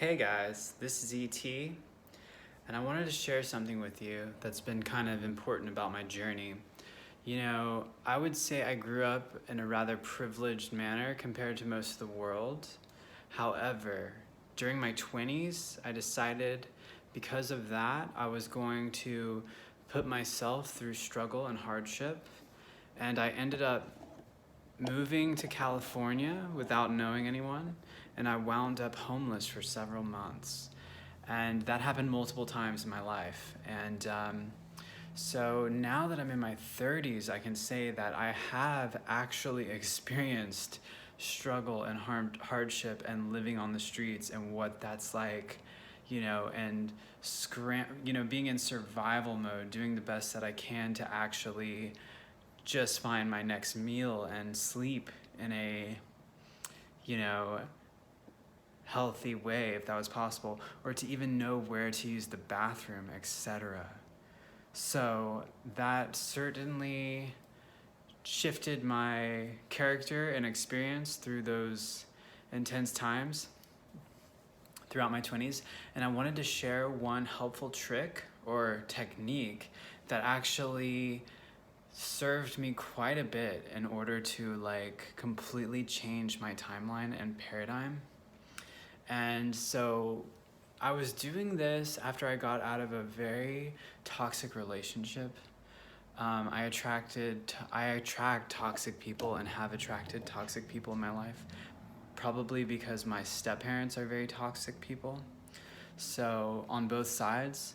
Hey guys, this is ET, and I wanted to share something with you that's been kind of important about my journey. I would say I grew up in a rather privileged manner compared to most of the world. However, during my 20s, I decided because of that, I was going to put myself through struggle and hardship, and I ended up moving to California without knowing anyone, and I wound up homeless for several months. And that happened multiple times in my life. So now that I'm in my 30s, I can say that I have actually experienced struggle and hardship and living on the streets and what that's like, and being in survival mode, doing the best that I can to actually just find my next meal and sleep in a, you know, healthy way if that was possible, or to even know where to use the bathroom, etc. So that certainly shifted my character and experience through those intense times throughout my 20s. And I wanted to share one helpful trick or technique that actually served me quite a bit in order to completely change my timeline and paradigm. And so I was doing this after I got out of a very toxic relationship. I attract toxic people and have attracted toxic people in my life, probably because my step-parents are very toxic people. So on both sides.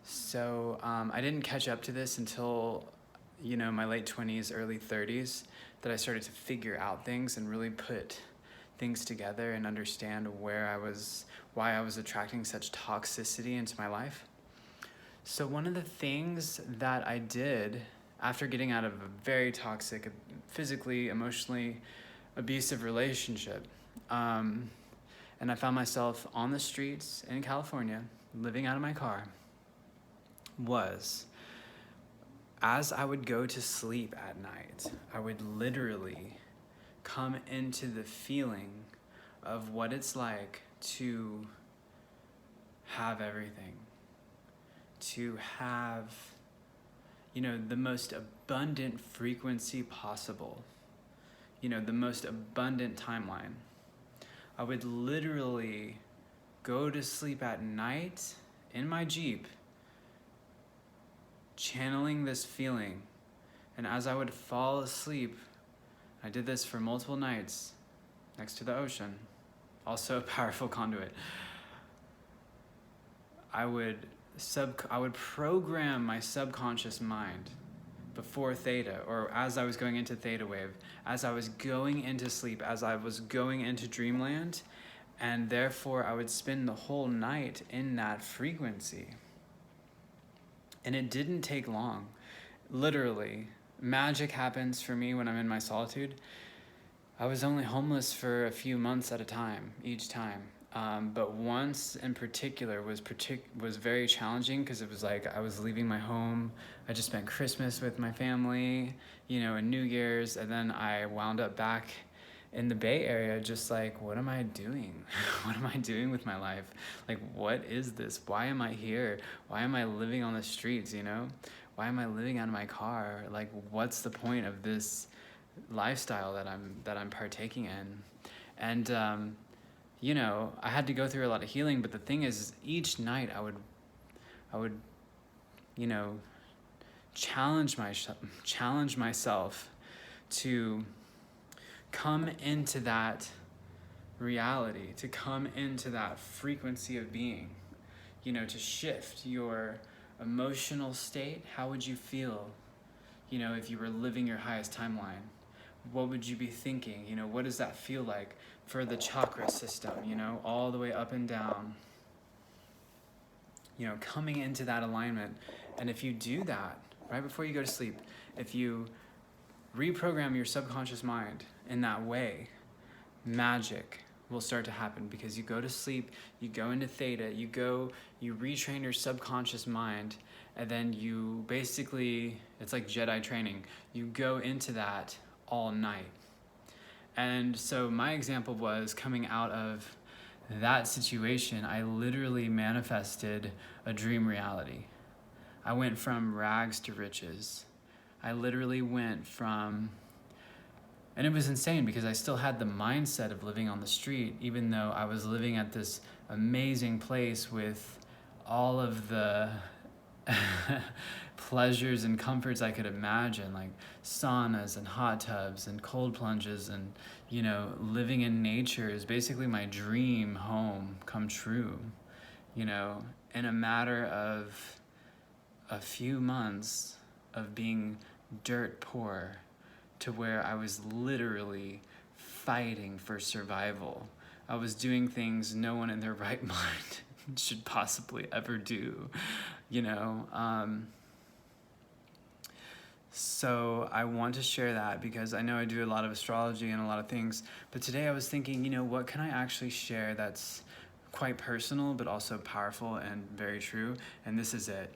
So I didn't catch up to this until my late 20s, early 30s, that I started to figure out things and really put things together and understand why I was attracting such toxicity into my life. So one of the things that I did after getting out of a very toxic, physically, emotionally abusive relationship, and I found myself on the streets in California, living out of my car, was as I would go to sleep at night, I would literally come into the feeling of what it's like to have everything, to have, the most abundant frequency possible, the most abundant timeline. I would literally go to sleep at night in my Jeep, channeling this feeling. And as I would fall asleep, I did this for multiple nights next to the ocean, also a powerful conduit. I would program my subconscious mind before theta, or as I was going into theta wave, as I was going into sleep, as I was going into dreamland, and therefore I would spend the whole night in that frequency. And it didn't take long. Literally, magic happens for me when I'm in my solitude. I was only homeless for a few months at a time, each time. But once in particular was very challenging because it was like I was leaving my home. I just spent Christmas with my family, and New Year's, and then I wound up back in the Bay Area, just like, what am I doing? What am I doing with my life? Like, what is this? Why am I here? Why am I living on the streets, Why am I living out of my car? Like, what's the point of this lifestyle that I'm partaking in? And, I had to go through a lot of healing, but the thing is, each night I would, challenge myself to come into that reality, to come into that frequency of being, to shift your emotional state. How would you feel, if you were living your highest timeline? What would you be thinking? What does that feel like for the chakra system, all the way up and down, coming into that alignment. And if you do that right before you go to sleep, if you reprogram your subconscious mind in that way, magic will start to happen, because you go to sleep, you go into theta, you retrain your subconscious mind, and then you basically, it's like Jedi training, you go into that all night. And so my example was coming out of that situation, I literally manifested a dream reality. I went from rags to riches. I literally went from, and it was insane because I still had the mindset of living on the street, even though I was living at this amazing place with all of the pleasures and comforts I could imagine, like saunas and hot tubs and cold plunges, and living in nature is basically my dream home come true. In a matter of a few months of being dirt poor to where I was literally fighting for survival. I was doing things no one in their right mind should possibly ever do, So I want to share that because I know I do a lot of astrology and a lot of things, but today I was thinking, what can I actually share that's quite personal but also powerful and very true? And this is it.